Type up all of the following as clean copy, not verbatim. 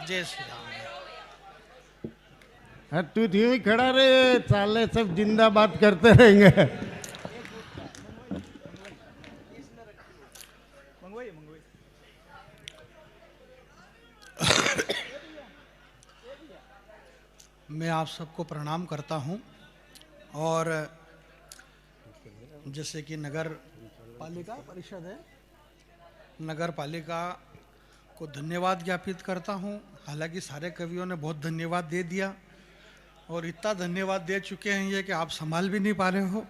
जय श्री राम। हाँ, तू यूं ही खड़ा रहे, साले सब जिंदाबाद करते रहेंगे। मैं आप सबको प्रणाम करता हूं और जैसे कि नगर पालिका परिषद है, नगर पालिका को धन्यवाद ज्ञापित करता हूं। हालांकि सारे कवियों ने बहुत धन्यवाद दे दिया और इतना धन्यवाद दे चुके हैं ये कि आप संभाल भी नहीं पा रहे हो।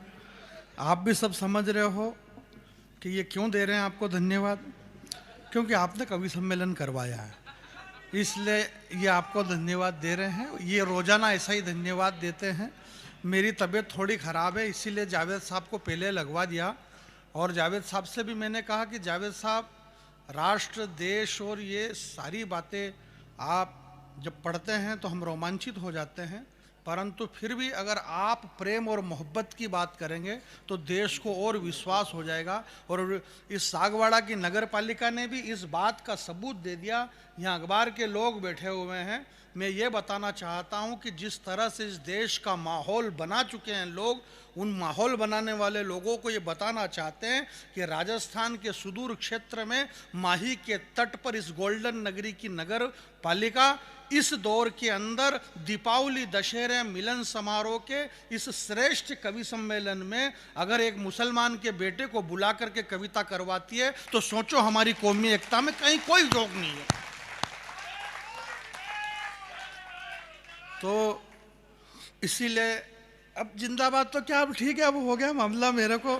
आप भी सब समझ रहे हो कि ये क्यों दे रहे हैं आपको धन्यवाद, क्योंकि आपने कवि सम्मेलन करवाया है, इसलिए ये आपको धन्यवाद दे रहे हैं। ये रोज़ाना ऐसा ही धन्यवाद देते हैं। मेरी तबीयत थोड़ी ख़राब है, इसीलिए जावेद साहब को पहले लगवा दिया और जावेद साहब से भी मैंने कहा कि जावेद साहब, राष्ट्र, देश और ये सारी बातें आप जब पढ़ते हैं तो हम रोमांचित हो जाते हैं, परंतु फिर भी अगर आप प्रेम और मोहब्बत की बात करेंगे तो देश को और विश्वास हो जाएगा। और इस सागवाड़ा की नगर पालिका ने भी इस बात का सबूत दे दिया। यहाँ अखबार के लोग बैठे हुए हैं, मैं ये बताना चाहता हूँ कि जिस तरह से इस देश का माहौल बना चुके हैं लोग, उन माहौल बनाने वाले लोगों को ये बताना चाहते हैं कि राजस्थान के सुदूर क्षेत्र में माही के तट पर इस गोल्डन नगरी की नगर पालिका इस दौर के अंदर दीपावली, दशहरे, मिलन समारोह के इस श्रेष्ठ कवि सम्मेलन में अगर एक मुसलमान के बेटे को बुला करके कविता करवाती है तो सोचो हमारी कौमी एकता में कहीं कोई जोक नहीं है। तो इसीलिए अब जिंदाबाद तो क्या, अब ठीक है, अब हो गया मामला। मेरे को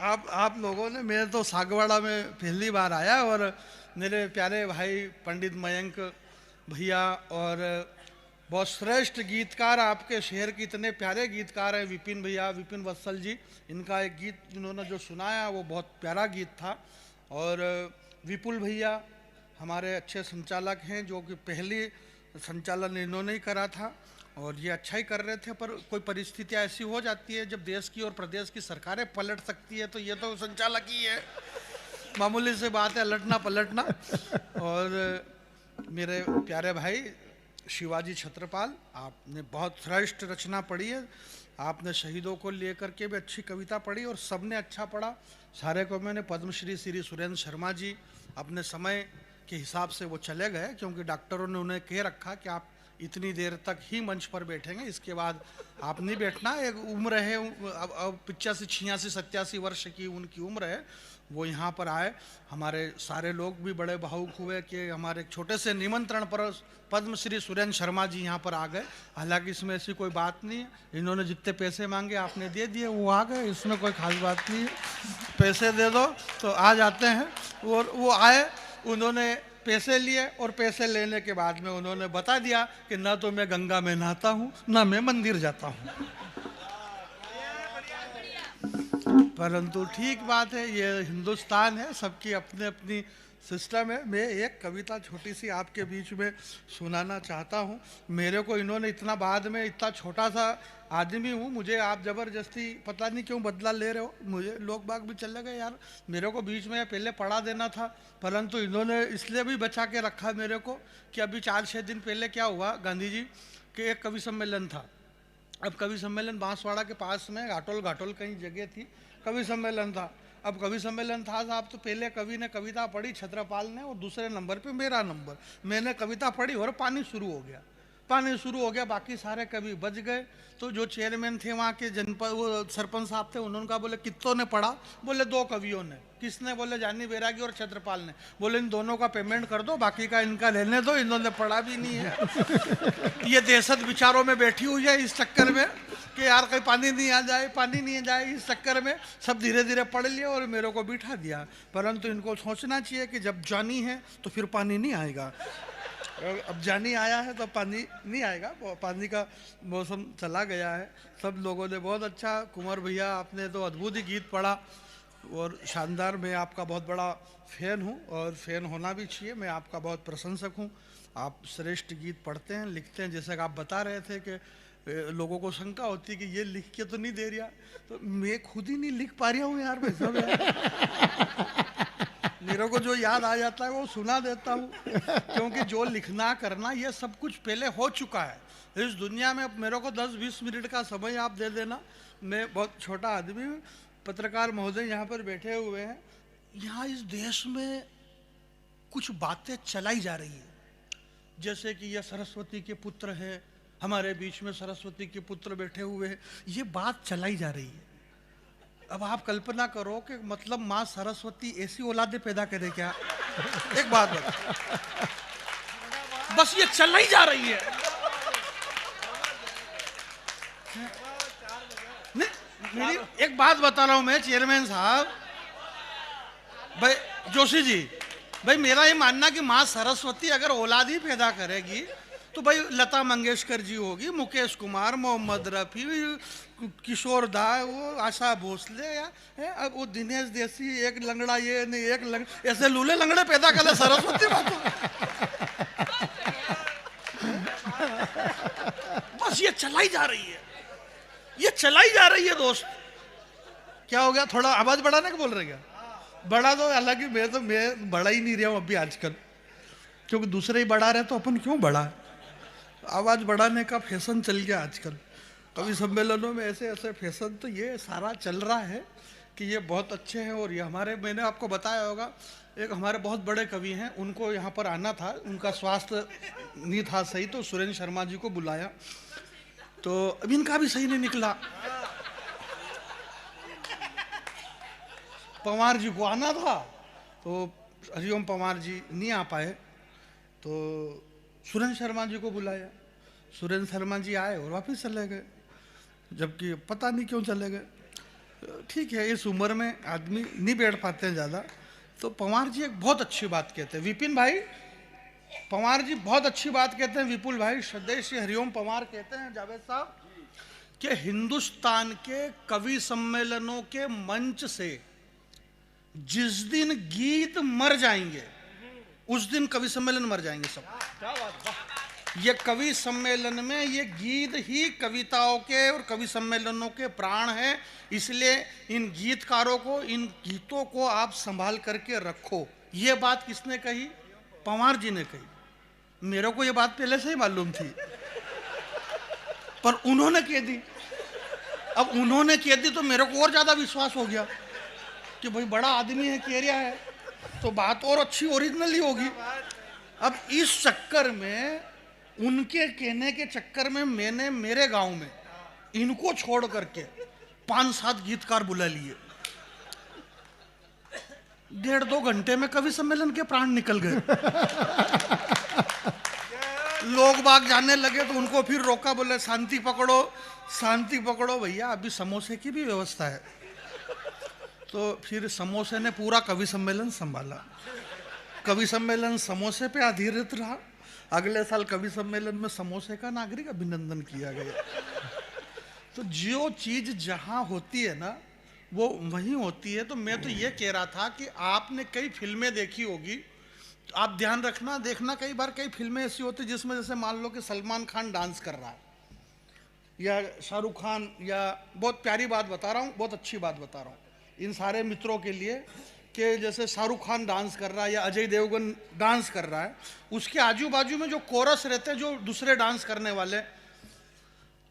आप लोगों ने, मैं तो सागवाड़ा में पहली बार आया और मेरे प्यारे भाई पंडित मयंक भैया और बहुत श्रेष्ठ गीतकार, आपके शहर के इतने प्यारे गीतकार हैं, विपिन भैया, विपिन वत्सल जी, इनका एक गीत इन्होंने जो सुनाया वो बहुत प्यारा गीत था। और विपुल भैया हमारे अच्छे संचालक हैं, जो कि पहली संचालन इन्होंने ही करा था और ये अच्छा ही कर रहे थे, पर कोई परिस्थितियाँ ऐसी हो जाती है जब देश की और प्रदेश की सरकारें पलट सकती है, तो ये तो संचालक ही है, मामूली से बात है लटना पलटना। और मेरे प्यारे भाई शिवाजी छत्रपाल, आपने बहुत श्रेष्ठ रचना पढ़ी है, आपने शहीदों को लेकर के भी अच्छी कविता पढ़ी और सबने अच्छा पढ़ा। सारे को मैंने पद्मश्री श्री सुरेंद्र शर्मा जी अपने समय के हिसाब से वो चले गए, क्योंकि डॉक्टरों ने उन्हें कह रखा कि आप इतनी देर तक ही मंच पर बैठेंगे, इसके बाद आप नहीं बैठना। एक उम्र है, अब 85, 86, 87 वर्ष की उनकी उम्र है। वो यहाँ पर आए, हमारे सारे लोग भी बड़े भावुक हुए कि हमारे छोटे से निमंत्रण पर पद्मश्री सुरेंद्र शर्मा जी यहाँ पर आ गए। हालांकि इसमें ऐसी कोई बात नहीं है, इन्होंने जितने पैसे मांगे आपने दे दिए, वो आ गए, इसमें कोई खास बात नहीं है। पैसे दे दो तो आ जाते हैं। और वो आए, उन्होंने पैसे लिए और पैसे लेने के बाद में उन्होंने बता दिया कि ना तो मैं गंगा में नहाता हूँ ना मैं मंदिर जाता हूँ। परंतु ठीक बात है, ये हिंदुस्तान है, सबकी अपनी अपनी सिस्टम है। मैं एक कविता छोटी सी आपके बीच में सुनाना चाहता हूँ। मेरे को इन्होंने इतना, बाद में इतना छोटा सा आदमी हूँ, मुझे आप ज़बरदस्ती पता नहीं क्यों बदला ले रहे हो। मुझे लोग बाग भी चले गए यार, मेरे को बीच में पहले पढ़ा देना था, परंतु इन्होंने इसलिए भी बचा के रखा मेरे को कि अभी 4-6 दिन पहले क्या हुआ, गांधी जी के एक कवि सम्मेलन था। अब कवि सम्मेलन बांसवाड़ा के पास में घाटोल कहीं जगह थी, कवि सम्मेलन था। अब कवि सम्मेलन था साहब, तो पहले कवि ने कविता पढ़ी छत्रपाल ने और दूसरे नंबर पे मेरा नंबर, मैंने कविता पढ़ी और पानी शुरू हो गया, बाकी सारे कवि बच गए। तो जो चेयरमैन थे वहाँ के, जनपद वो सरपंच साहब थे, उन्होंने कहा, बोले कितनों ने पढ़ा? बोले 2 कवियों ने। किसने? बोले जानी बैरागी और छत्रपाल ने। बोले इन दोनों का पेमेंट कर दो, बाकी का इनका लेने दो, इन्होंने पढ़ा भी नहीं है। ये दहशत विचारों में बैठी हुई है इस चक्कर में कि यार कहीं पानी नहीं आ जाए, पानी नहीं आ जाए, इस चक्कर में सब धीरे धीरे पढ़ लिया और मेरे को बिठा दिया। परंतु इनको सोचना चाहिए कि जब जानी है तो फिर पानी नहीं आएगा, अब जानी आया है तो पानी नहीं आएगा, पानी का मौसम चला गया है। सब लोगों ने बहुत अच्छा, कुंवर भैया आपने तो अद्भुत ही गीत पढ़ा और शानदार। मैं आपका बहुत बड़ा फ़ैन हूँ और फ़ैन होना भी चाहिए, मैं आपका बहुत प्रशंसक हूँ। आप श्रेष्ठ गीत पढ़ते हैं, लिखते हैं। जैसे कि आप बता रहे थे कि लोगों को शंका होती है कि ये लिख के तो नहीं दे रहा, तो मैं खुद ही नहीं लिख पा रहा हूँ यार, भाई सब यार। मेरे को जो याद आ जाता है वो सुना देता हूँ, क्योंकि जो लिखना करना ये सब कुछ पहले हो चुका है इस दुनिया में। अब मेरे को 10-20 मिनट का समय आप दे देना, मैं बहुत छोटा आदमी हूँ, पत्रकार महोदय यहाँ पर बैठे हुए हैं। यहाँ इस देश में कुछ बातें चलाई जा रही है, जैसे कि यह सरस्वती के पुत्र है, हमारे बीच में सरस्वती के पुत्र बैठे हुए हैं, ये बात चलाई जा रही है। अब आप कल्पना करो कि मतलब माँ सरस्वती ऐसी औलादे पैदा करे क्या? एक बात बता, बस ये चलाई जा रही है। नहीं, मेरी एक बात बता रहा हूं मैं चेयरमैन साहब, भाई जोशी जी, भाई मेरा ये मानना कि माँ सरस्वती अगर औलाद ही पैदा करेगी तो भाई लता मंगेशकर जी होगी, मुकेश कुमार, मोहम्मद रफ़ी, किशोर दा, वो आशा भोसले, या अब वो दिनेश देसी, एक लंगड़ा ये नहीं एक ऐसे लूले लंगड़े पैदा कर ले सरस्वती बात। बस ये चलाई जा रही है, ये चलाई जा रही है दोस्त। क्या हो गया, थोड़ा आवाज बढ़ाने को बोल रहे क्या? बड़ा तो हालांकि मैं बड़ा ही नहीं रहा हूं अभी आजकल, क्योंकि दूसरे ही बढ़ा रहे तो अपन क्यों बढ़ा। आवाज बढ़ाने का फैशन चल गया आजकल, कवि सम्मेलनों में ऐसे ऐसे फैशन तो ये सारा चल रहा है कि ये बहुत अच्छे हैं। और ये हमारे, मैंने आपको बताया होगा, एक हमारे बहुत बड़े कवि हैं, उनको यहाँ पर आना था, उनका स्वास्थ्य नहीं था सही, तो सुरेंद्र शर्मा जी को बुलाया, तो अब इनका भी सही नहीं निकला। पवार जी को आना था तो हरिओम पवार जी नहीं आ पाए, तो सुरेंद्र शर्मा जी को बुलाया, सुरेंद्र शर्मा जी आए और वापस चले गए, जबकि पता नहीं क्यों चले गए। ठीक है, इस उम्र में आदमी नहीं बैठ पाते हैं ज़्यादा। तो पवार जी एक बहुत अच्छी बात कहते हैं, विपिन भाई पवार जी बहुत अच्छी बात कहते हैं, विपुल भाई श्रद्धेय श्री हरिओम पवार कहते हैं जावेद साहब कि हिंदुस्तान के कवि सम्मेलनों के मंच से जिस दिन गीत मर जाएंगे उस दिन कवि सम्मेलन मर जाएंगे सब। ये कवि सम्मेलन में ये गीत ही कविताओं के और कवि सम्मेलनों के प्राण हैं, इसलिए इन गीतकारों को, इन गीतों को आप संभाल करके रखो। ये बात किसने कही? पवार जी ने कही। मेरे को ये बात पहले से ही मालूम थी, पर उन्होंने कह दी। अब उन्होंने कह दी तो मेरे को और ज्यादा विश्वास हो गया कि भाई बड़ा आदमी है, कह रहा है तो बात और अच्छी ओरिजिनल ही होगी। अब इस चक्कर में, उनके कहने के चक्कर में, मैंने मेरे गांव में इनको छोड़ करके 5-7 गीतकार बुला लिए। 1.5-2 घंटे में कवि सम्मेलन के प्राण निकल गए। लोग बाग जाने लगे तो उनको फिर रोका, बोले शांति पकड़ो, शांति पकड़ो भैया, अभी समोसे की भी व्यवस्था है। तो फिर समोसे ने पूरा कवि सम्मेलन संभाला। कवि सम्मेलन समोसे पे आधारित रहा। अगले साल कवि सम्मेलन में समोसे का नागरिक अभिनंदन किया गया। तो जो चीज जहां होती है ना वो वहीं होती है। तो मैं तो ये कह रहा था कि आपने कई फिल्में देखी होगी, तो आप ध्यान रखना, देखना, कई बार कई फिल्में ऐसी होती जिसमें जैसे मान लो कि सलमान खान डांस कर रहा है या शाहरुख खान, या बहुत प्यारी बात बता रहा हूँ, बहुत अच्छी बात बता रहा हूँ इन सारे मित्रों के लिए, कि जैसे शाहरुख खान डांस कर रहा है या अजय देवगन डांस कर रहा है, उसके आजू बाजू में जो कोरस रहते हैं, जो दूसरे डांस करने वाले,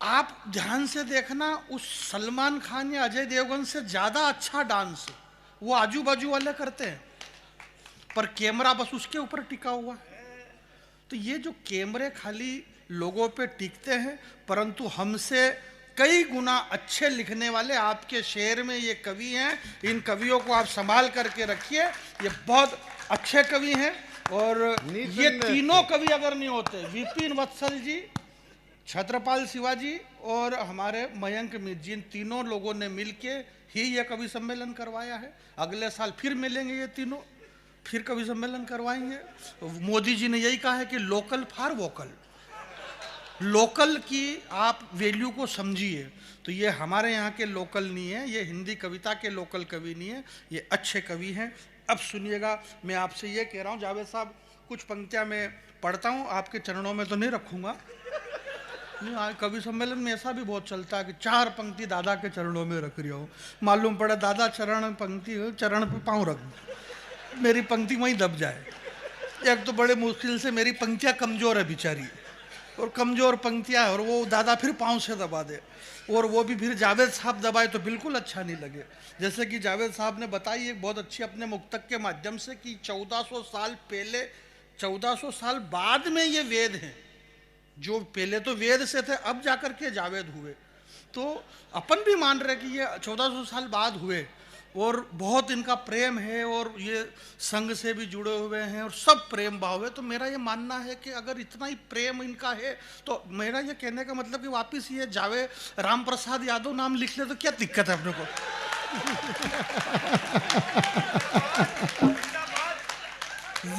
आप ध्यान से देखना, उस सलमान खान या अजय देवगन से ज्यादा अच्छा डांस वो आजू बाजू वाले करते हैं, पर कैमरा बस उसके ऊपर टिका हुआ है। तो ये जो कैमरे खाली लोगों पे टिकते हैं, परंतु हमसे कई गुना अच्छे लिखने वाले आपके शहर में ये कवि हैं। इन कवियों को आप संभाल करके रखिए, ये बहुत अच्छे कवि हैं। और ये तीनों कवि अगर नहीं होते, विपिन वत्सल जी, छत्रपाल शिवाजी और हमारे मयंक मित्र जी, इन तीनों लोगों ने मिलके ही ये कवि सम्मेलन करवाया है। अगले साल फिर मिलेंगे ये तीनों, फिर कवि सम्मेलन करवाएंगे। मोदी जी ने यही कहा है कि लोकल फॉर वोकल, लोकल की आप वैल्यू को समझिए। तो ये हमारे यहाँ के लोकल नहीं है, ये हिंदी कविता के लोकल कवि नहीं है, ये अच्छे कवि हैं। अब सुनिएगा, मैं आपसे ये कह रहा हूँ जावेद साहब, कुछ पंक्तियाँ मैं पढ़ता हूँ, आपके चरणों में तो नहीं रखूँगा। नहीं, कवि सम्मेलन में ऐसा भी बहुत चलता है कि 4 पंक्ति दादा के चरणों में रख रही हो, मालूम पड़े दादा चरण पंक्ति चरण पे पाँव रख। मेरी पंक्ति वहीं दब जाए। एक तो बड़े मुश्किल से मेरी पंक्तियाँ कमज़ोर है बेचारी, और कमज़ोर पंक्तियाँ है, और वो दादा फिर पाँव से दबा दे, और वो भी फिर जावेद साहब दबाए तो बिल्कुल अच्छा नहीं लगे। जैसे कि जावेद साहब ने बताई एक बहुत अच्छी अपने मुक्तक के माध्यम से कि 1400 साल पहले, 1400 साल बाद में ये वेद हैं, जो पहले तो वेद से थे अब जाकर के जावेद हुए। तो अपन भी मान रहे कि ये 1400 साल बाद हुए, और बहुत इनका प्रेम है, और ये संघ से भी जुड़े हुए हैं, और सब प्रेम भाव है। तो मेरा ये मानना है कि अगर इतना ही प्रेम इनका है, तो मेरा ये कहने का मतलब कि वापस ये जावे राम प्रसाद यादव नाम लिख ले तो क्या दिक्कत है अपने को।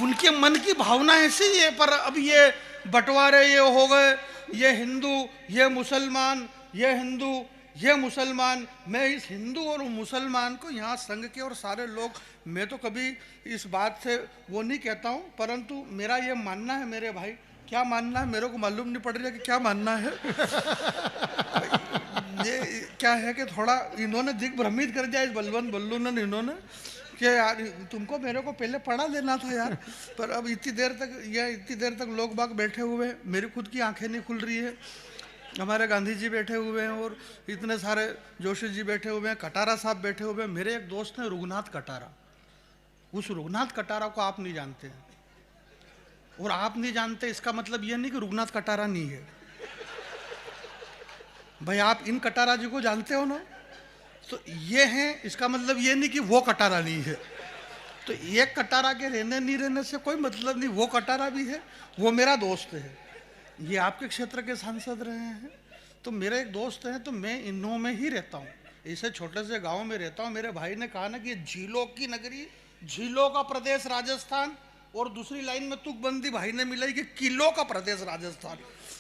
उनके मन की भावना ऐसी ही है। पर अब ये बंटवारे ये हो गए, ये हिंदू, ये मुसलमान, ये हिंदू, ये मुसलमान। मैं इस हिंदू और मुसलमान को यहाँ संघ के और सारे लोग, मैं तो कभी इस बात से वो नहीं कहता हूँ, परंतु मेरा ये मानना है मेरे भाई, क्या मानना है मेरे को मालूम नहीं पड़ रहा कि क्या मानना है। ये क्या है कि थोड़ा इन्होंने दिग्भ्रमित कर दिया इस बलवंत बल्लू ने, इन्होंने कि यार तुमको मेरे को पहले पढ़ा देना था यार। पर अब इतनी देर तक लोग बाग बैठे हुए हैं, मेरी खुद की आंखें नहीं खुल रही है। हमारे गांधी जी बैठे हुए हैं, और इतने सारे जोशी जी बैठे हुए हैं, कटारा साहब बैठे हुए हैं। मेरे एक दोस्त हैं रघुनाथ कटारा, उस रघुनाथ कटारा को आप नहीं जानते हैं, और आप नहीं जानते इसका मतलब यह नहीं कि रघुनाथ कटारा नहीं है भाई। आप इन कटारा जी को जानते हो ना, तो ये हैं, इसका मतलब ये नहीं कि वो कटारा नहीं है। तो एक कटारा के रहने नहीं रहने से कोई मतलब नहीं, वो कटारा भी है, वो मेरा दोस्त है। ये आपके क्षेत्र के सांसद रहे हैं, तो मेरे एक दोस्त हैं, तो मैं इन्हों में ही रहता हूँ, ऐसे छोटे से गांव में रहता हूँ। मेरे भाई ने कहा ना कि झीलों की नगरी, झीलों का प्रदेश राजस्थान, और दूसरी लाइन में तुकबंदी भाई ने मिलाई कि किलो का प्रदेश राजस्थान।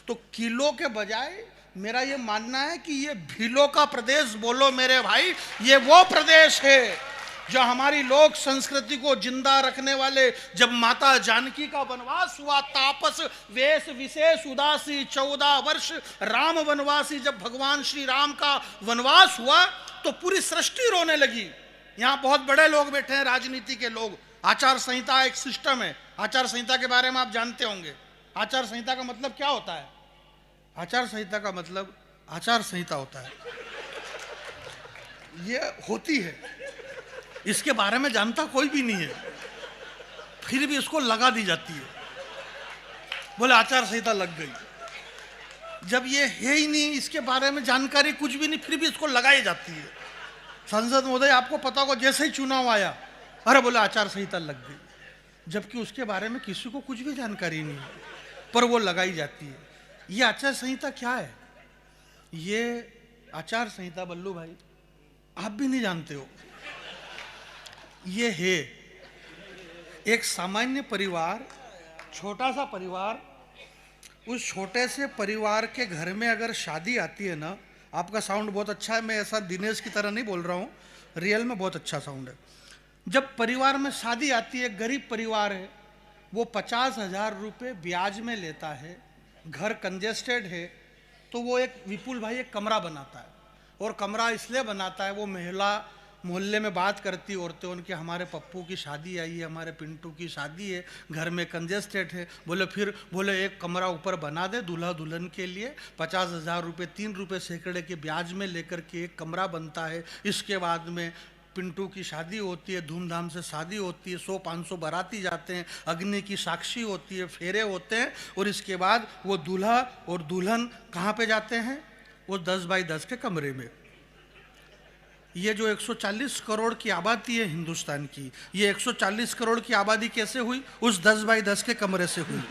तो किलो के बजाय मेरा ये मानना है कि ये भीलों का प्रदेश बोलो मेरे भाई। ये वो प्रदेश है जो हमारी लोक संस्कृति को जिंदा रखने वाले, जब माता जानकी का वनवास हुआ, तापस वेश विशेष उदासी 14 वर्ष राम वनवासी, जब भगवान श्री राम का वनवास हुआ तो पूरी सृष्टि रोने लगी। यहाँ बहुत बड़े लोग बैठे हैं, राजनीति के लोग। आचार संहिता एक सिस्टम है, आचार संहिता के बारे में आप जानते होंगे। आचार संहिता का मतलब क्या होता है? आचार संहिता का मतलब आचार संहिता होता है, ये होती है, इसके बारे में जानता कोई भी नहीं है, फिर भी इसको लगा दी जाती है, बोले आचार संहिता लग गई। जब ये है ही नहीं, इसके बारे में जानकारी कुछ भी नहीं, फिर भी इसको लगाई जाती है। संसद महोदय आपको पता होगा, जैसे ही चुनाव आया, अरे बोले आचार संहिता लग गई, जबकि उसके बारे में किसी को कुछ भी जानकारी नहीं है, पर वो लगाई जाती है। ये आचार संहिता क्या है? ये आचार संहिता बल्लू भाई आप भी नहीं जानते हो। ये है एक सामान्य परिवार, छोटा सा परिवार, उस छोटे से परिवार के घर में अगर शादी आती है ना, आपका साउंड बहुत अच्छा है, मैं ऐसा दिनेश की तरह नहीं बोल रहा हूँ, रियल में बहुत अच्छा साउंड है। जब परिवार में शादी आती है, गरीब परिवार है, वो 50,000 रुपये ब्याज में लेता है, घर कंजेस्टेड है, तो वो एक विपुल भाई एक कमरा बनाता है, और कमरा इसलिए बनाता है, वो महिला मोहल्ले में बात करती औरतें उनके, हमारे पप्पू की शादी आई है, हमारे पिंटू की शादी है, घर में कंजेस्टेड है। बोले एक कमरा ऊपर बना दे दूल्हा दुल्हन के लिए, 50,000 रुपये 3 रुपये सैकड़े के ब्याज में लेकर के एक कमरा बनता है। इसके बाद में पिंटू की शादी होती है, धूमधाम से शादी होती है, 100-500 बाराती जाते हैं, अग्नि की साक्षी होती है, फेरे होते हैं, और इसके बाद वो दूल्हा और दुल्हन कहाँ पे जाते हैं? वो 10 बाई 10 के कमरे में। ये जो 140 करोड़ की आबादी है हिंदुस्तान की, ये 140 करोड़ की आबादी कैसे हुई? उस 10 बाई 10 के कमरे से हुई।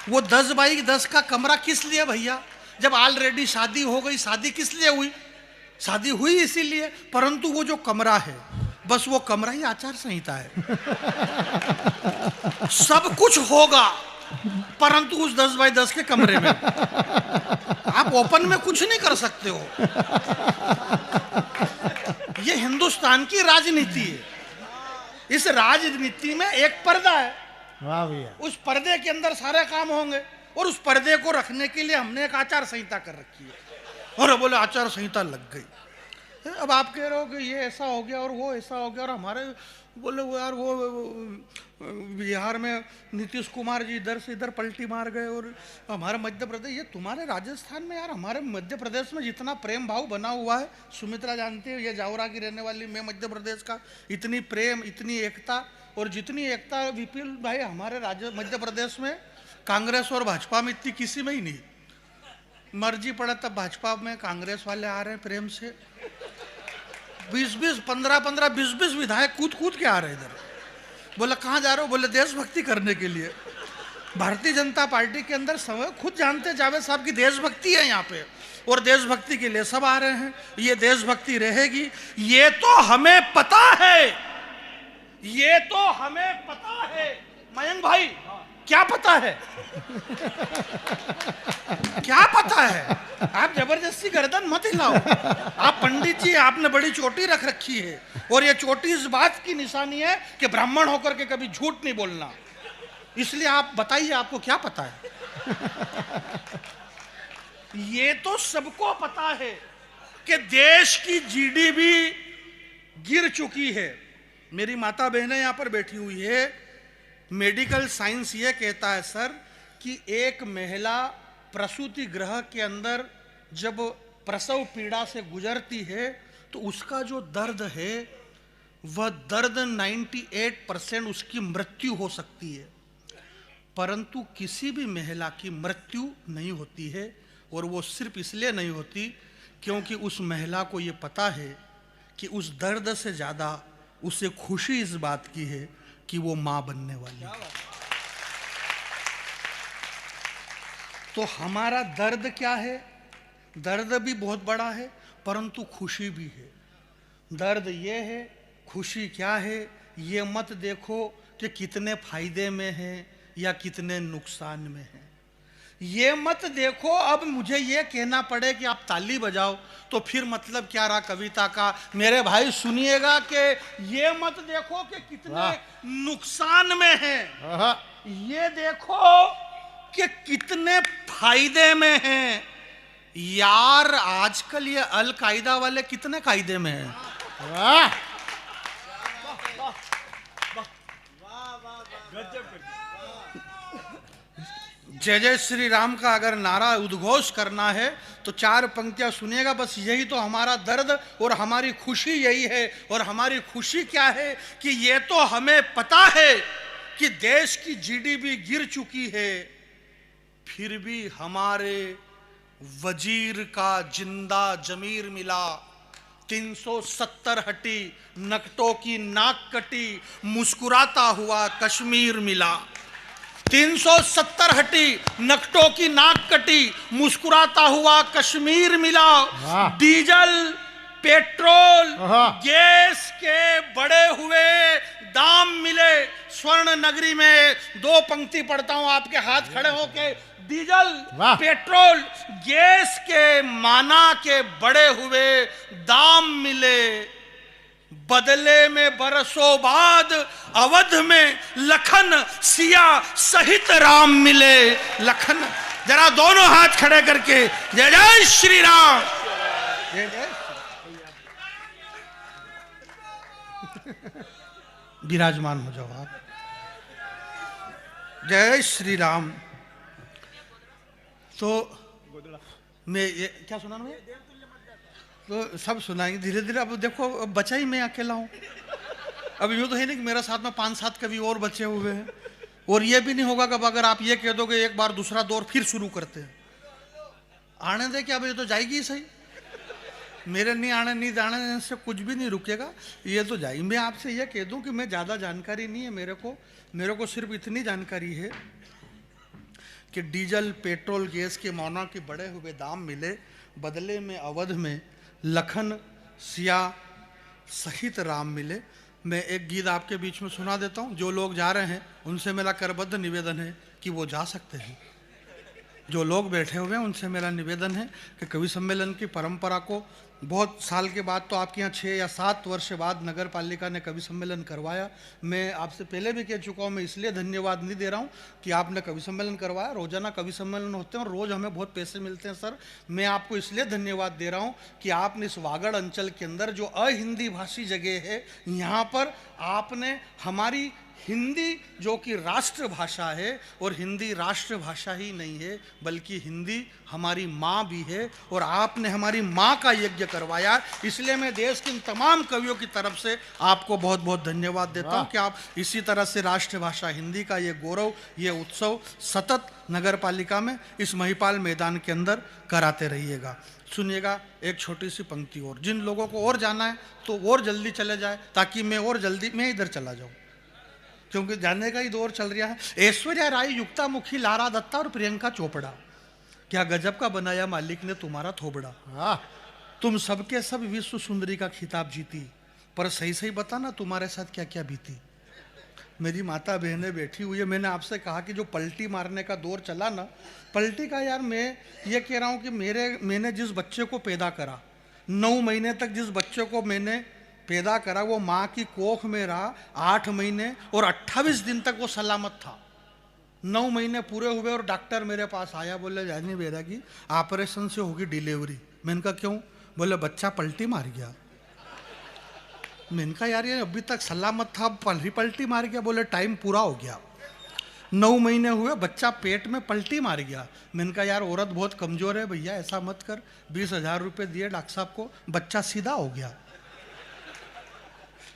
वो 10 बाई 10 का कमरा किस लिए भैया? जब ऑलरेडी शादी हो गई, शादी किस लिए हुई? शादी हुई इसीलिए, परंतु वो जो कमरा है, बस वो कमरा ही आचार संहिता है। सब कुछ होगा परंतु उस 10 बाई 10 के कमरे में आप ओपन में कुछ नहीं कर सकते हो। ये हिंदुस्तान की राजनीति है। इस राजनीति में एक पर्दा है, वाह भैया, उस पर्दे के अंदर सारे काम होंगे, और उस पर्दे को रखने के लिए हमने एक आचार संहिता कर रखी है। और बोले आचार संहिता लग गई। अब आप कह रहे हो कि ये ऐसा हो गया और वो ऐसा हो गया, और हमारे बोले वो यार वो बिहार में नीतीश कुमार जी इधर से इधर पलटी मार गए, और हमारे मध्य प्रदेश, ये तुम्हारे राजस्थान में यार, हमारे मध्य प्रदेश में जितना प्रेम भाव बना हुआ है, सुमित्रा जानती है, ये जावरा की रहने वाली, मैं मध्य प्रदेश का, इतनी प्रेम, इतनी एकता, और जितनी एकता विपिन भाई हमारे राज्य मध्य प्रदेश में कांग्रेस और भाजपा में इतनी किसी में ही नहीं। मर्जी पड़ा तब भाजपा में कांग्रेस वाले आ रहे हैं प्रेम से, 20-20, 15-15, 20-20 विधायक कूद कूद के आ रहे इधर। बोला कहाँ जा रहे हो? बोले देशभक्ति करने के लिए। भारतीय जनता पार्टी के अंदर समय खुद जानते जावेद साहब की देशभक्ति है यहाँ पे, और देशभक्ति के लिए सब आ रहे हैं। ये देशभक्ति रहेगी, ये तो हमें पता है, ये तो हमें पता है। मयंक भाई क्या पता है? क्या पता है? आप जबरदस्ती गर्दन मत हिलाओ। आप पंडित जी, आपने बड़ी चोटी रख रखी है, और ये चोटी इस बात की निशानी है कि ब्राह्मण होकर के कभी झूठ नहीं बोलना। इसलिए आप बताइए, आपको क्या पता है? ये तो सबको पता है कि देश की जीडीपी गिर चुकी है। मेरी माता बहनें यहां पर बैठी हुई है। मेडिकल साइंस ये कहता है सर कि एक महिला प्रसूति गृह के अंदर जब प्रसव पीड़ा से गुजरती है तो उसका जो दर्द है वह दर्द 98% उसकी मृत्यु हो सकती है, परंतु किसी भी महिला की मृत्यु नहीं होती है। और वो सिर्फ इसलिए नहीं होती क्योंकि उस महिला को ये पता है कि उस दर्द से ज़्यादा उसे खुशी इस बात की है कि वो माँ बनने वाली है। तो हमारा दर्द क्या है? दर्द भी बहुत बड़ा है, परंतु खुशी भी है। दर्द ये है, खुशी क्या है? ये मत देखो कि कितने फायदे में है या कितने नुकसान में है। ये मत देखो अब मुझे ये कहना पड़े कि आप ताली बजाओ तो फिर मतलब क्या रहा कविता का। मेरे भाई सुनिएगा कि ये मत देखो कि कितने नुकसान में है, ये देखो कि कितने फायदे में हैं। यार आजकल ये अल कायदा वाले कितने कायदे में हैं। वाह जय जय श्री राम का अगर नारा उद्घोष करना है तो 4 पंक्तियां सुनिएगा बस। यही तो हमारा दर्द और हमारी खुशी यही है। और हमारी खुशी क्या है कि ये तो हमें पता है कि देश की जीडीपी गिर चुकी है, फिर भी हमारे वजीर का जिंदा जमीर मिला। 370 हटी, नकटों की नाक कटी, मुस्कुराता हुआ कश्मीर मिला। 370 हटी, नकटों की नाक कटी, मुस्कुराता हुआ कश्मीर मिला। डीजल, पेट्रोल, गैस के बढ़े हुए दाम मिले। स्वर्ण नगरी में 2 पंक्ति पढ़ता हूं आपके हाथ खड़े होके। डीजल, पेट्रोल, गैस के माना के बढ़े हुए दाम मिले। बदले में बरसों बाद अवध में लखन सिया सहित राम मिले। लखन, जरा दोनों हाथ खड़े करके जय जय श्री राम। जय जय विराजमान हो जाओ आप। जय श्री राम। तो मैं ये क्या सुना मैं तो सब सुनाएंगे धीरे धीरे। अब देखो अब बचा ही मैं अकेला हूँ। अब यूँ तो है नहीं कि मेरे साथ में 5-7 कवि और बचे हुए हैं। और ये भी नहीं होगा कि अगर आप ये कह दोगे एक बार दूसरा दौर फिर शुरू करते हैं। आने दे क्या, अब ये तो जाएगी ही सही। मेरे नहीं आने नहीं जाने से कुछ भी नहीं रुकेगा, ये तो जाएगी। मैं आपसे ये कह दूँ कि मैं ज़्यादा जानकारी नहीं है मेरे को सिर्फ इतनी जानकारी है कि डीजल, पेट्रोल, गैस के मौना के बढ़े हुए दाम मिले। बदले में अवध में लखन सिया सहित राम मिले। मैं एक गीत आपके बीच में सुना देता हूँ। जो लोग जा रहे हैं उनसे मेरा करबद्ध निवेदन है कि वो जा सकते हैं। जो लोग बैठे हुए हैं उनसे मेरा निवेदन है कि कवि सम्मेलन की परंपरा को बहुत साल के बाद तो आपके यहाँ 6 या 7 वर्ष बाद नगर पालिका ने कवि सम्मेलन करवाया। मैं आपसे पहले भी कह चुका हूँ, मैं इसलिए धन्यवाद नहीं दे रहा हूँ कि आपने कवि सम्मेलन करवाया। रोजाना कवि सम्मेलन होते हैं और रोज़ हमें बहुत पैसे मिलते हैं सर। मैं आपको इसलिए धन्यवाद दे रहा हूँ कि आपने इस वागड़ अंचल के अंदर जो अहिंदी भाषी जगह है, यहाँ पर आपने हमारी हिंदी जो कि राष्ट्रभाषा है, और हिंदी राष्ट्रभाषा ही नहीं है बल्कि हिंदी हमारी माँ भी है, और आपने हमारी माँ का यज्ञ करवाया। इसलिए मैं देश के इन तमाम कवियों की तरफ से आपको बहुत बहुत धन्यवाद देता हूँ कि आप इसी तरह से राष्ट्रभाषा हिंदी का ये गौरव, ये उत्सव सतत नगर पालिका में इस महिपाल मैदान के अंदर कराते रहिएगा। सुनिएगा एक छोटी सी पंक्ति और, जिन लोगों को और जाना है तो और जल्दी चले जाए, ताकि मैं इधर चला जाऊँ, क्योंकि जाने का ही दौर चल रहा है। ऐश्वर्या राय, युक्ता मुखी, लारा दत्ता और प्रियंका चोपड़ा, क्या गजब का बनाया मालिक ने तुम्हारा थोबड़ा। तुम सबके सब विश्व सुंदरी का खिताब जीती, पर सही सही बताना तुम्हारे साथ क्या क्या बीती। मेरी माता बहनें बैठी हुई है, मैंने आपसे कहा कि जो पलटी मारने का दौर चला ना, पलटी का यार, मैं ये कह रहा हूँ कि मैंने जिस बच्चे को पैदा करा, 9 महीने तक जिस बच्चे को मैंने पैदा करा, वो माँ की कोख में रहा 8 महीने और 28 दिन तक वो सलामत था। 9 महीने पूरे हुए और डॉक्टर मेरे पास आया, बोले जानी बैरागी ऑपरेशन से होगी डिलीवरी। मैंने कहा क्यों? बोले बच्चा पलटी मार गया। मैंने कहा यार ये अभी तक सलामत था, पलटी मार गया। बोले टाइम पूरा हो गया, 9 महीने हुए, बच्चा पेट में पलटी मार गया। मैंने कहा यार औरत बहुत कमज़ोर है भैया, ऐसा मत कर। 20,000 रुपये दिए डॉक्टर साहब को, बच्चा सीधा हो गया।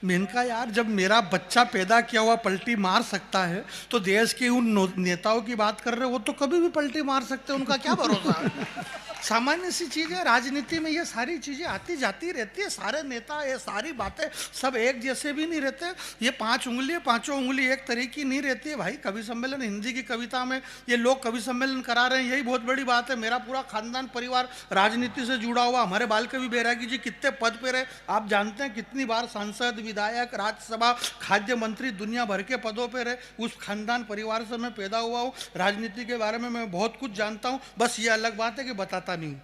मैंने कहा यार जब मेरा बच्चा पैदा किया हुआ पलटी मार सकता है, तो देश के उन नेताओं की बात कर रहे हो, वो तो कभी भी पलटी मार सकते हैं, उनका क्या भरोसा है। सामान्य सी चीज़ है, राजनीति में ये सारी चीज़ें आती जाती रहती है। सारे नेता, ये सारी बातें सब एक जैसे भी नहीं रहते। ये 5 उंगली, 5 उंगली एक तरीकी नहीं रहती है भाई। कवि सम्मेलन हिंदी की कविता में ये लोग कवि सम्मेलन करा रहे हैं, यही बहुत बड़ी बात है। मेरा पूरा खानदान परिवार राजनीति से जुड़ा हुआ। हमारे बाल कवि बैरागी जी कितने पद पे रहे आप जानते हैं, कितनी बार सांसद, विधायक, राज्यसभा, खाद्य मंत्री, दुनिया भर के पदों पे रहे। उस खानदान परिवार से मैं पैदा हुआ हूँ। राजनीति के बारे में मैं बहुत कुछ जानता हूँ, बस ये अलग बात है कि बताता नहीं।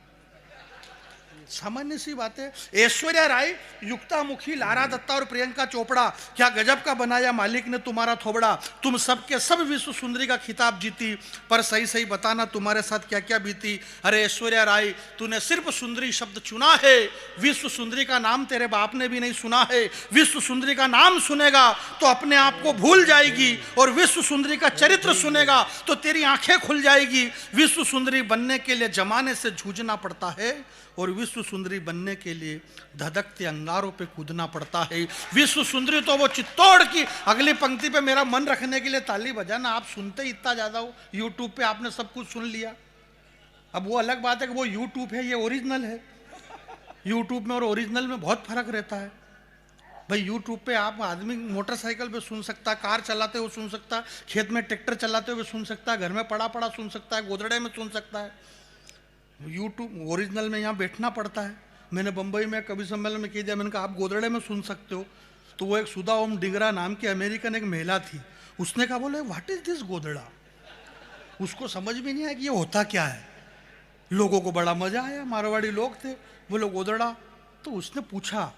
सामान्य सी बात है। ऐश्वर्या राय, युक्ता मुखी, लारा दत्ता और प्रियंका चोपड़ा, क्या गजब का बनाया मालिक ने तुम्हारा थोबड़ा। तुम सबके सब विश्व सुंदरी का खिताब जीती, पर सही सही बताना तुम्हारे साथ क्या क्या बीती। अरे ऐश्वर्या राय, तूने सिर्फ सुंदरी शब्द चुना है, विश्व सुंदरी का नाम तेरे बाप ने भी नहीं सुना है। विश्व सुंदरी का नाम सुनेगा तो अपने आप को भूल जाएगी, और विश्व सुंदरी का चरित्र सुनेगा तो तेरी आंखें खुल जाएगी। विश्व सुंदरी बनने के लिए जमाने से जूझना पड़ता है, और विश्व सुंदरी बनने के लिए धधकते अंगारों पे कूदना पड़ता है। विश्व सुंदरी तो वो चित्तौड़ की, अगली पंक्ति पे मेरा मन रखने के लिए ताली बजाना। आप सुनते ही इतना ज़्यादा हो, यूट्यूब पे आपने सब कुछ सुन लिया। अब वो अलग बात है कि वो यूट्यूब है, ये ओरिजिनल है। यूट्यूब में और ओरिजिनल में बहुत फर्क रहता है भाई। यूट्यूब पे आप आदमी मोटरसाइकिल पे सुन सकता है, कार चलाते हुए सुन सकता है, खेत में ट्रैक्टर चलाते हुए सुन सकता है, घर में पड़ा पड़ा सुन सकता है, गोदड़े में सुन सकता है। यूट्यूब ओरिजिनल में यहाँ बैठना पड़ता है। मैंने बम्बई में कवि सम्मेलन में कह दिया, मैंने कहा आप गोदड़े में सुन सकते हो। तो वो एक सुधा ओम डिगरा नाम की अमेरिकन एक महिला थी, उसने कहा बोले व्हाट इज दिस गोदड़ा। उसको समझ में नहीं आया कि ये होता क्या है। लोगों को बड़ा मजा आया, मारवाड़ी लोग थे, बोले गोदड़ा। तो उसने पूछा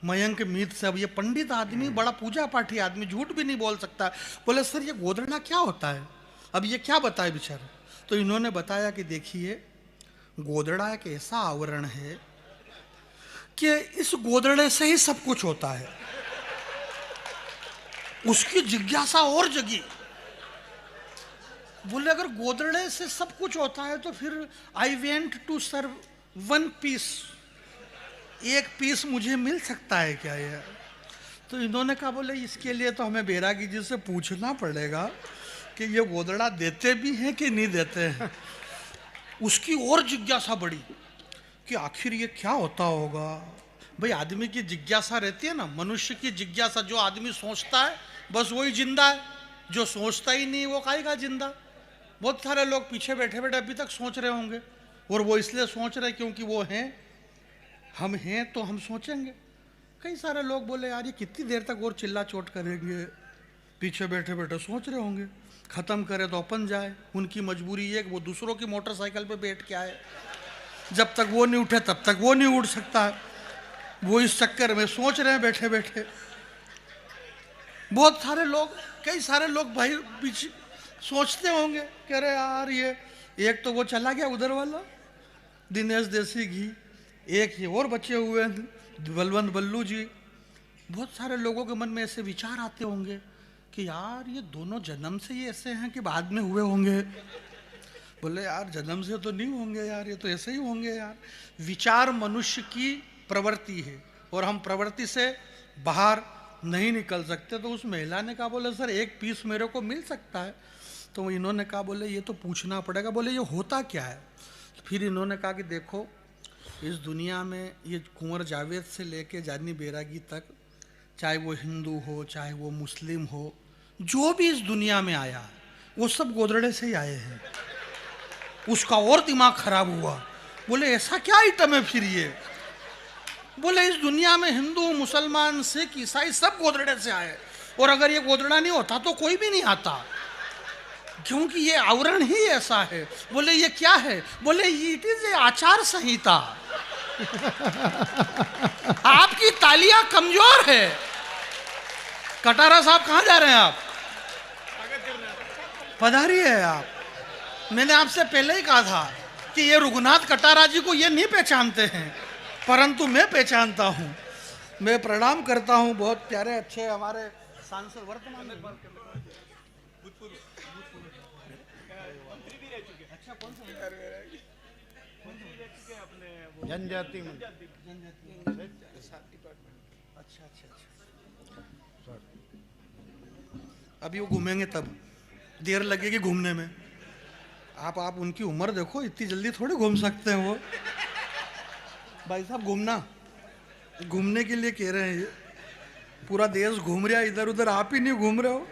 मयंक मीत से, अब ये पंडित आदमी, बड़ा पूजा पाठी आदमी, झूठ भी नहीं बोल सकता, बोले सर ये गोदड़ा क्या होता है, अब ये क्या बताए बेचारा। तो इन्होंने बताया कि देखिए गोदड़ा एक ऐसा आवरण है कि इस गोदड़े से ही सब कुछ होता है। उसकी जिज्ञासा और जगी। बोले अगर गोदड़े से सब कुछ होता है तो फिर I went to serve 1 piece, एक पीस मुझे मिल सकता है क्या यार। तो इन्होंने कहा बोले इसके लिए तो हमें बैरागी जी से पूछना पड़ेगा कि ये गोदड़ा देते भी हैं कि नहीं देते हैं। उसकी और जिज्ञासा बढ़ी कि आखिर ये क्या होता होगा। भाई आदमी की जिज्ञासा रहती है ना, मनुष्य की जिज्ञासा। जो आदमी सोचता है बस वही जिंदा है, जो सोचता ही नहीं वो काहेगा जिंदा। बहुत सारे लोग पीछे बैठे बैठे अभी तक सोच रहे होंगे, और वो इसलिए सोच रहे क्योंकि वो हैं, हम हैं तो हम सोचेंगे। कई सारे लोग बोले यार ये कितनी देर तक और चिल्ला चोट करेंगे, पीछे बैठे बैठे सोच रहे होंगे, खत्म करे तो अपन जाए। उनकी मजबूरी है कि वो दूसरों की मोटरसाइकिल पे बैठ के आए। जब तक वो नहीं उठे तब तक वो नहीं उठ सकता है। वो इस चक्कर में सोच रहे हैं बैठे बैठे। बहुत सारे लोग, कई सारे लोग भाई पीछे सोचते होंगे कि अरे यार ये एक तो वो चला गया उधर वाला दिनेश देसी घी, एक ही और बचे हुए हैं बलवंत बल्लू जी। बहुत सारे लोगों के मन में ऐसे विचार आते होंगे कि यार ये दोनों जन्म से ही ऐसे हैं कि बाद में हुए होंगे। बोले यार जन्म से तो नहीं होंगे यार, ये तो ऐसे ही होंगे यार। विचार मनुष्य की प्रवृत्ति है और हम प्रवृत्ति से बाहर नहीं निकल सकते। तो उस महिला ने कहा बोले सर एक पीस मेरे को मिल सकता है? तो इन्होंने कहा बोले ये तो पूछना पड़ेगा। बोले ये होता क्या है? फिर इन्होंने कहा कि देखो इस दुनिया में ये कुंवर जावेद से लेके जानी बैरागी तक, चाहे वो हिंदू हो चाहे वो मुस्लिम हो, जो भी इस दुनिया में आया वो सब गोदड़े से ही आए हैं। उसका और दिमाग खराब हुआ। बोले ऐसा क्या आइटम है फिर ये? बोले इस दुनिया में हिंदू मुसलमान सिख ईसाई सब गोदड़े से आए, और अगर ये गोदड़ा नहीं होता तो कोई भी नहीं आता, क्योंकि ये आवरण ही ऐसा है। बोले ये क्या है? बोले इट इज ए आचार संहिता। आपकी तालियां कमजोर है। कटारा साहब कहां जा रहे हैं आप? पधारिए आप। मैंने आपसे पहले ही कहा था कि ये रघुनाथ कटारा जी को ये नहीं पहचानते हैं, परंतु मैं पहचानता हूं। मैं प्रणाम करता हूं। बहुत प्यारे अच्छे हमारे सांसद वर्तमान में जनजाति में। अच्छा। अभी वो घूमेंगे तब देर लगेगी घूमने में। आप उनकी उम्र देखो, इतनी जल्दी थोड़ी घूम सकते हैं वो। भाई साहब घूमने के लिए कह रहे हैं ये। पूरा देश घूम रहा है इधर उधर, आप ही नहीं घूम रहे हो।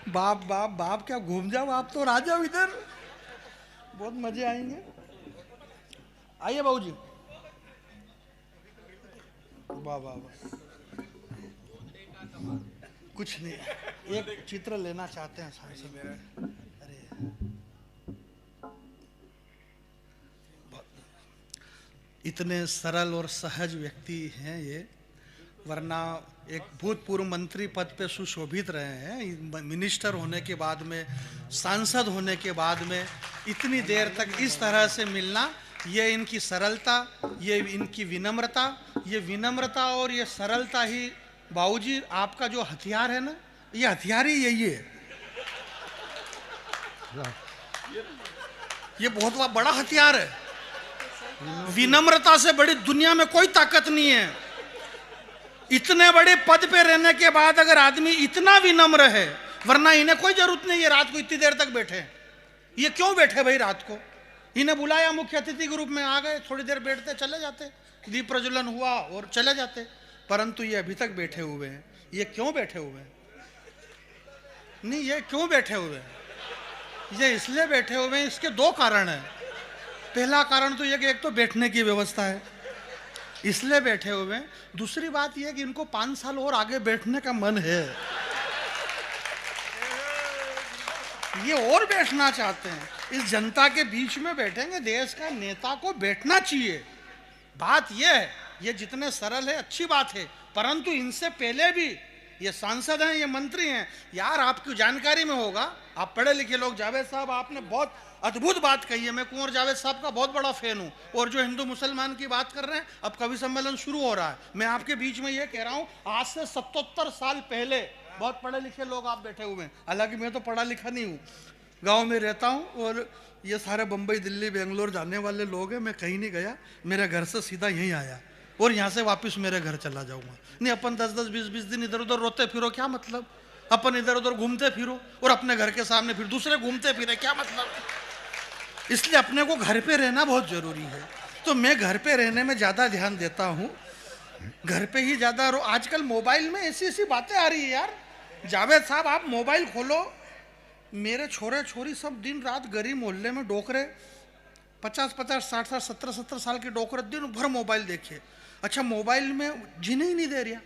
बाप बाप बाप क्या घूम जाओ आप तो, आ जाओ इधर, बहुत मजे आएंगे। आइए बाबूजी। वाह वाह वाह। कुछ नहीं, एक चित्र लेना चाहते हैं सांसद मेरे। अरे इतने सरल और सहज व्यक्ति हैं ये, वरना एक भूतपूर्व मंत्री पद पे सुशोभित रहे हैं, मिनिस्टर होने के बाद में, सांसद होने के बाद में इतनी देर तक इस तरह से मिलना, ये इनकी सरलता, ये इनकी विनम्रता, ये विनम्रता और ये सरलता ही बाबूजी आपका जो हथियार है ना, ये हथियार ही यही है। ये बहुत बड़ा हथियार है। विनम्रता से बड़ी दुनिया में कोई ताकत नहीं है। इतने बड़े पद पे रहने के बाद अगर आदमी इतना विनम्र है, वरना इन्हें कोई जरूरत नहीं है रात को इतनी देर तक बैठे। ये क्यों बैठे भाई रात को? इन्हें बुलाया, मुख्य अतिथि के रूप में आ गए, थोड़ी देर बैठते चले जाते, दीप प्रज्वलन हुआ और चले जाते। परंतु ये अभी तक बैठे हुए हैं। ये क्यों बैठे हुए हैं? नहीं, ये क्यों बैठे हुए हैं? ये इसलिए बैठे हुए हैं, इसके दो कारण हैं। पहला कारण तो यह कि एक तो बैठने की व्यवस्था है, इसलिए बैठे हुए हैं। दूसरी बात यह कि इनको 5 साल और आगे बैठने का मन है, ये और बैठना चाहते हैं। इस जनता के बीच में बैठेंगे, देश का नेता को बैठना चाहिए। बात यह है, ये जितने सरल है अच्छी बात है, परंतु इनसे पहले भी ये सांसद हैं, ये मंत्री हैं यार, आपकी जानकारी में होगा, आप पढ़े लिखे लोग। जावेद साहब आपने बहुत अद्भुत बात कही है, मैं कुंवर जावेद साहब का बहुत बड़ा फैन हूं। और जो हिंदू मुसलमान की बात कर रहे हैं, अब कवि सम्मेलन शुरू हो रहा है, मैं आपके बीच में ये कह रहा हूं, आज से 77 साल पहले बहुत पढ़े लिखे लोग आप बैठे हुए हैं। हालांकि मैं तो पढ़ा लिखा नहीं हूँ, गाँव में रहता हूँ, और ये सारे बम्बई दिल्ली बेंगलोर जाने वाले लोग हैं। मैं कहीं नहीं गया, मेरे घर से सीधा यहीं आया और यहाँ से वापस मेरे घर चला जाऊंगा। नहीं, अपन 10-10 20-20 दिन इधर उधर रोते फिरो, क्या मतलब? अपन इधर उधर घूमते फिरो और अपने घर के सामने फिर दूसरे घूमते फिरे, क्या मतलब? इसलिए अपने को घर पे रहना बहुत जरूरी है। तो मैं घर पे रहने में ज़्यादा ध्यान देता हूँ, घर पे ही ज़्यादा। आजकल मोबाइल में ऐसी ऐसी बातें आ रही है यार। जावेद साहब आप मोबाइल खोलो, मेरे छोरे छोरी सब दिन रात गली मोहल्ले में डोकरे, 50-50 60-60 70-70 साल के डोकरे दिन भर मोबाइल देखे। अच्छा, मोबाइल में जीने ही नहीं दे रहा,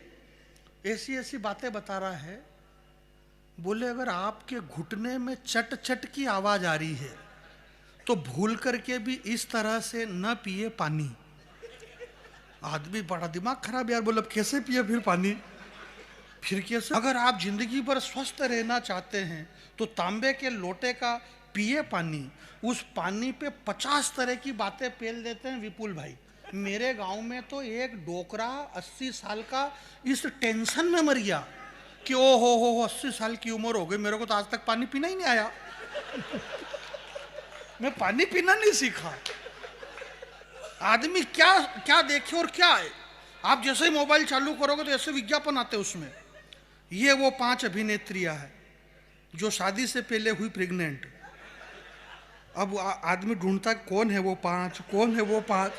ऐसी ऐसी बातें बता रहा है। बोले अगर आपके घुटने में चट चट की आवाज आ रही है तो भूल करके भी इस तरह से न पिए पानी। आदमी बड़ा दिमाग खराब यार, बोले कैसे पिए फिर पानी, फिर कैसे? अगर आप जिंदगी भर स्वस्थ रहना चाहते हैं तो तांबे के लोटे का पिए पानी। उस पानी पे 50 तरह की बातें पेल देते हैं विपुल भाई। मेरे गांव में तो एक डोकरा 80 साल का इस टेंशन में मर गया कि ओ हो 80 साल की उम्र हो गई, मेरे को तो आज तक पानी पीना ही नहीं आया। मैं पानी पीना नहीं सीखा। आदमी क्या क्या देखे और क्या है। आप जैसे ही मोबाइल चालू करोगे तो ऐसे विज्ञापन आते हैं उसमें, ये वो 5 अभिनेत्रियां हैं जो शादी से पहले हुई प्रेग्नेंट। अब आदमी ढूंढता कौन है वो 5, कौन है वो 5।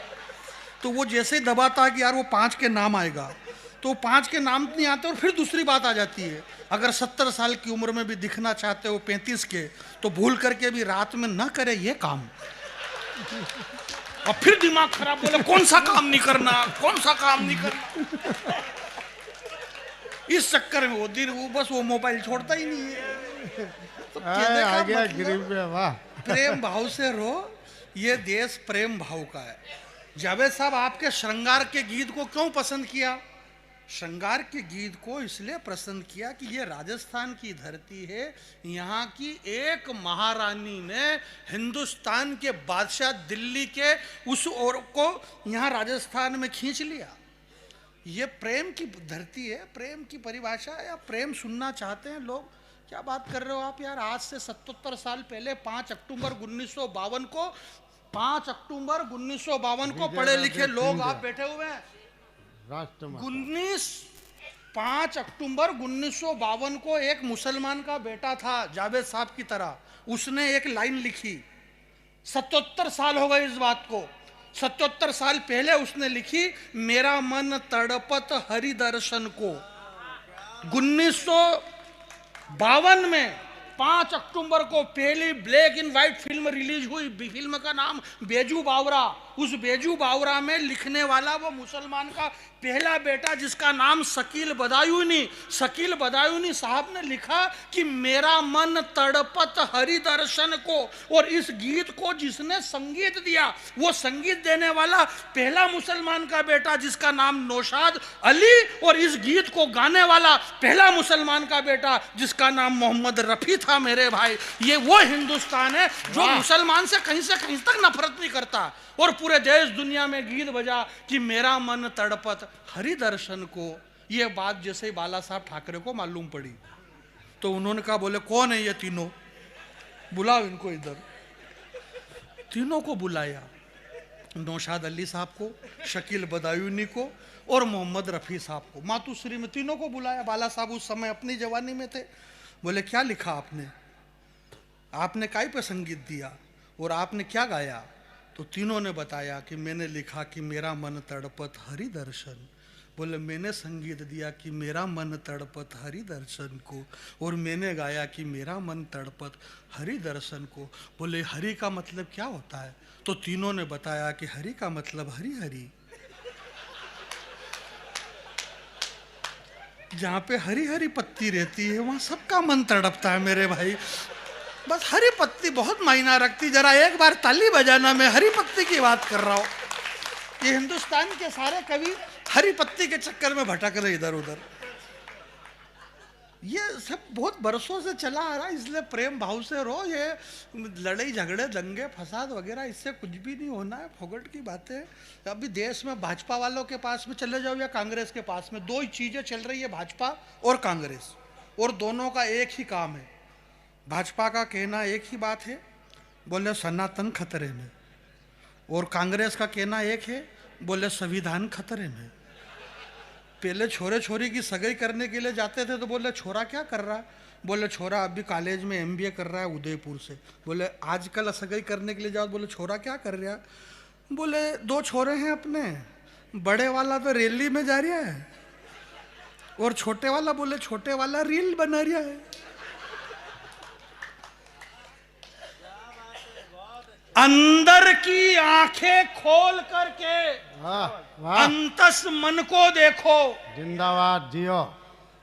तो वो जैसे ही दबाता है कि यार वो 5 के नाम आएगा, तो 5 के नाम नहीं आते और फिर दूसरी बात आ जाती है, अगर 70 साल की उम्र में भी दिखना चाहते हो 35 के, तो भूल करके भी रात में ना करे ये काम। और फिर दिमाग खराब, बोले कौन सा काम नहीं करना, कौन सा काम नहीं करना। इस चक्कर में वो दिन वो बस वो मोबाइल छोड़ता ही नहीं है। तो आ गया ग्रिप में, वाह। प्रेम भाव से रो, ये देश प्रेम भाव का है। जावेद साहब, आपके श्रृंगार के गीत को क्यों पसंद किया? श्रृंगार के गीत को इसलिए पसंद किया कि ये राजस्थान की धरती है। यहाँ की एक महारानी ने हिंदुस्तान के बादशाह दिल्ली के उस ओर को यहाँ राजस्थान में खींच लिया। ये प्रेम की धरती है, प्रेम की परिभाषा है। या प्रेम सुनना चाहते हैं लोग? क्या बात कर रहे हो आप यार। आज से 77 साल पहले 5 अक्टूबर 1952 को 5 अक्टूबर 1952 को पढ़े लिखे लोग आप बैठे हुए हैं। 5 अक्टूबर 1952 को एक मुसलमान का बेटा था जावेद साहब की तरह, उसने एक लाइन लिखी। 77 साल हो गए इस बात को। 77 साल पहले उसने लिखी, मेरा मन तड़पत हरि दर्शन को। 1952 में 5 अक्टूबर को पहली black and white film release हुई। फिल्म का नाम बेजू बावरा। उस बेजू बावरा में लिखने वाला वो मुसलमान का पहला बेटा जिसका नाम शकील बदायूनी साहब ने लिखा कि मेरा मन तड़पत हरि दर्शन को। और इस गीत को जिसने संगीत दिया, वो संगीत देने वाला पहला मुसलमान का बेटा जिसका नाम नौशाद अली, और इस गीत को गाने वाला पहला मुसलमान का बेटा जिसका नाम मोहम्मद रफी था। मेरे भाई, ये वो हिंदुस्तान है जो मुसलमान से कहीं तक नफरत नहीं करता और पूरे देश दुनिया में गीत बजा कि मेरा मन तड़पत हरि दर्शन को। ये बात जैसे ही बाला साहब ठाकरे को मालूम पड़ी तो उन्होंने कहा, बोले कौन है ये तीनों, बुलाओ इनको इधर। तीनों को बुलाया, नौशाद अली साहब को, शकील बदायूनी को और मोहम्मद रफी साहब को। मातुश्री में तीनों को बुलाया। बाला साहब उस समय अपनी जवानी में थे। बोले क्या लिखा आपने काई पे संगीत दिया और आपने क्या गाया? तो तीनों ने बताया कि मैंने लिखा कि मेरा मन तड़पत हरि दर्शन। बोले मैंने संगीत दिया कि मेरा मन तड़पत हरि दर्शन को, और मैंने गाया कि मेरा मन तड़पत हरि दर्शन को। बोले हरि का मतलब क्या होता है? तो तीनों ने बताया कि हरि का मतलब हरि हरि। जहाँ पे हरी हरी पत्ती रहती है वहाँ सबका मन तड़पता है मेरे भाई। बस हरी पत्ती बहुत मायना रखती, जरा एक बार ताली बजाना। मैं हरी पत्ती की बात कर रहा हूँ। ये हिंदुस्तान के सारे कवि हरी पत्ती के चक्कर में भटक रहे इधर उधर। ये सब बहुत बरसों से चला आ रहा है, इसलिए प्रेम भाव से रो। ये लड़ाई झगड़े दंगे फसाद वगैरह इससे कुछ भी नहीं होना है, फोगट की बातें। अभी देश में भाजपा वालों के पास में चले जाओ या कांग्रेस के पास में, दो ही चीजें चल रही है, भाजपा और कांग्रेस, और दोनों का एक ही काम है। भाजपा का कहना एक ही बात है, बोले सनातन खतरे में, और कांग्रेस का कहना एक है, बोले संविधान खतरे में। पहले छोरे छोरी की सगाई करने के लिए जाते थे तो बोले छोरा क्या कर रहा है? बोले छोरा अभी कॉलेज में MBA कर रहा है उदयपुर से। बोले आजकल सगाई करने के लिए जाओ, बोले छोरा क्या कर रहा है? बोले 2 छोरे हैं अपने, बड़े वाला तो रैली में जा रहा है और छोटे वाला, बोले छोटे वाला रील बना रहा है। अंदर की आंखें खोल करके अंतस मन को देखो। जिंदाबाद जियो।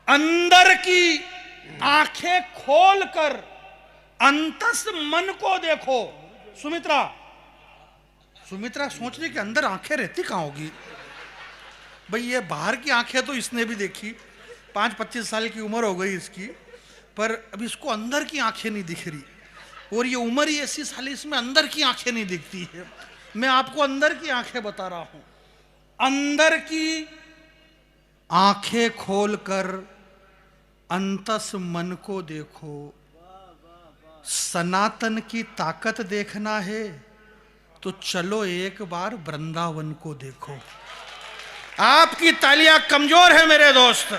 अंदर की आंखें खोल कर अंतस मन को देखो। सुमित्रा, सुमित्रा सोच रही कि अंदर आंखें रहती कहाँ होगी भाई। ये बाहर की आंखें तो इसने भी देखी, 5-25 साल की उम्र हो गई इसकी, पर अब इसको अंदर की आंखें नहीं दिख रही। और ये उम्र ही ऐसी साली, इसमें अंदर की आंखें नहीं दिखती है। मैं आपको अंदर की आंखें बता रहा हूं। अंदर की आंखें खोलकर अंतस मन को देखो, सनातन की ताकत देखना है तो चलो एक बार वृंदावन को देखो। आपकी तालियां कमजोर है मेरे दोस्त,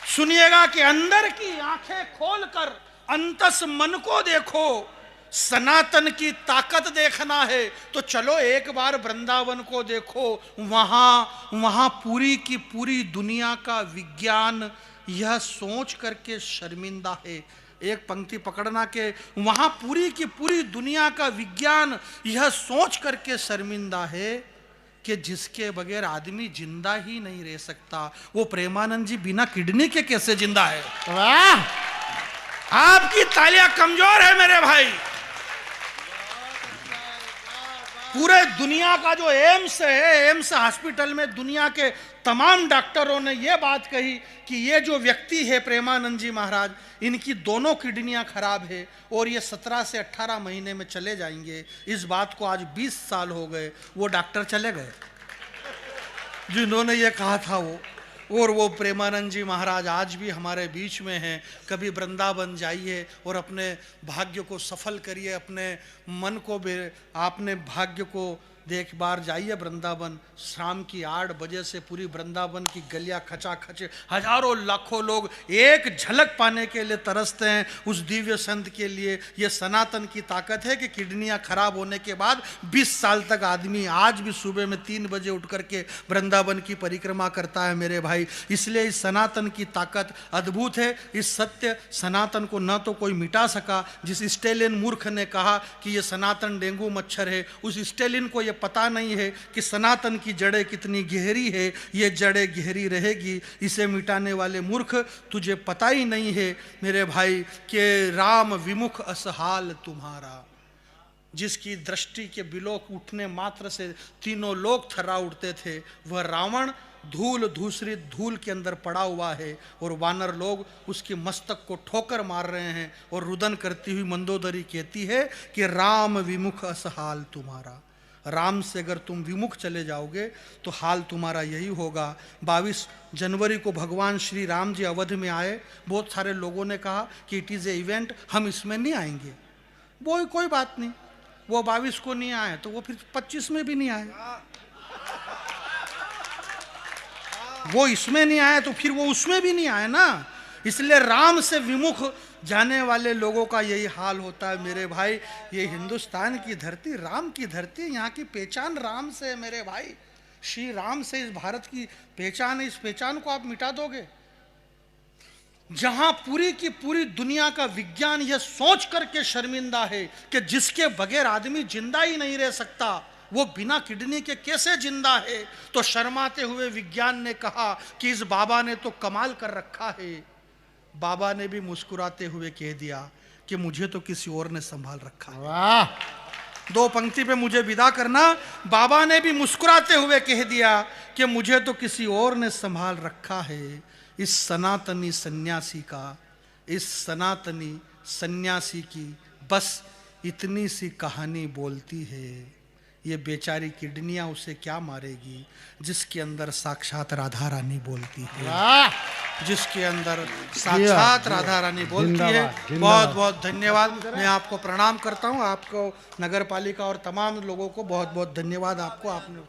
सुनिएगा कि अंदर की आंखें खोलकर अंतस मन को देखो, सनातन की ताकत देखना है तो चलो एक बार वृंदावन को देखो। वहां पूरी की पूरी दुनिया का विज्ञान यह सोच करके शर्मिंदा है। एक पंक्ति पकड़ना के वहां पूरी की पूरी दुनिया का विज्ञान यह सोच करके शर्मिंदा है कि जिसके बगैर आदमी जिंदा ही नहीं रह सकता। वो प्रेमानंद जी बिना किडनी के कैसे जिंदा है? वाह, आपकी तालियां कमजोर है मेरे भाई। पूरे दुनिया का जो एम्स है, एम्स हॉस्पिटल में दुनिया के तमाम डॉक्टरों ने यह बात कही कि ये जो व्यक्ति है प्रेमानंद जी महाराज, इनकी दोनों किडनियां खराब है और ये 17 से 18 महीने में चले जाएंगे। इस बात को आज 20 साल हो गए, वो डॉक्टर चले गए जिन्होंने ये कहा था वो। और वो प्रेमानंद जी महाराज आज भी हमारे बीच में हैं। कभी वृंदावन जाइए और अपने भाग्य को सफल करिए, अपने मन को भी, आपने भाग्य को देख बार जाइए वृंदावन। शाम की 8 बजे से पूरी वृंदावन की गलियां खचाखच, हजारों लाखों लोग एक झलक पाने के लिए तरसते हैं उस दिव्य संत के लिए। ये सनातन की ताकत है कि किडनियां खराब होने के बाद 20 साल तक आदमी आज भी सुबह में 3 बजे उठ करके वृंदावन की परिक्रमा करता है मेरे भाई। इसलिए इस सनातन की ताकत अद्भुत है। इस सत्य सनातन को न तो कोई मिटा सका। जिस स्टेलिन मूर्ख ने कहा कि ये सनातन डेंगू मच्छर है, उस स्टेलिन को पता नहीं है कि सनातन की जड़ें कितनी गहरी है। ये जड़ें गहरी रहेगी, इसे मिटाने वाले मूर्ख, तुझे पता ही नहीं है मेरे भाई कि राम विमुख असहाल तुम्हारा। जिसकी दृष्टि के बिलोक उठने मात्र से तीनों लोग थर्रा उठते थे, वह रावण धूल धूसरी धूल के अंदर पड़ा हुआ है और वानर लोग उसके मस्तक को ठोकर मार रहे हैं। और रुदन करती हुई मंदोदरी कहती है कि राम विमुख असहाल तुम्हारा। राम से अगर तुम विमुख चले जाओगे तो हाल तुम्हारा यही होगा। 22 जनवरी को भगवान श्री राम जी अवध में आए। बहुत सारे लोगों ने कहा कि इट इज़ ए इवेंट, हम इसमें नहीं आएंगे। वो कोई बात नहीं, वो 22 को नहीं आए तो वो फिर 25 में भी नहीं आए। वो इसमें नहीं आए तो फिर वो उसमें भी नहीं आए ना। इसलिए राम से विमुख जाने वाले लोगों का यही हाल होता है मेरे भाई। ये हिंदुस्तान की धरती राम की धरती, यहाँ की पहचान राम से है मेरे भाई। श्री राम से इस भारत की पहचान है। इस पहचान को आप मिटा दोगे? जहां पूरी की पूरी दुनिया का विज्ञान यह सोच करके शर्मिंदा है कि जिसके बगैर आदमी जिंदा ही नहीं रह सकता, वो बिना किडनी के कैसे जिंदा है। तो शर्माते हुए विज्ञान ने कहा कि इस बाबा ने तो कमाल कर रखा है। बाबा ने भी मुस्कुराते हुए कह दिया कि मुझे तो किसी और ने संभाल रखा है। वाह, 2 पंक्ति पे मुझे विदा करना। बाबा ने भी मुस्कुराते हुए कह दिया कि मुझे तो किसी और ने संभाल रखा है। इस सनातनी सन्यासी का, इस सनातनी सन्यासी की बस इतनी सी कहानी बोलती है। ये बेचारी किडनियां उसे क्या मारेगी जिसके अंदर साक्षात राधा रानी बोलती है। वाह, जिसके अंदर साक्षात राधा रानी बोलती है। बहुत बहुत धन्यवाद। मैं आपको प्रणाम करता हूँ। आपको नगर पालिका और तमाम लोगों को बहुत बहुत धन्यवाद। आपको आपने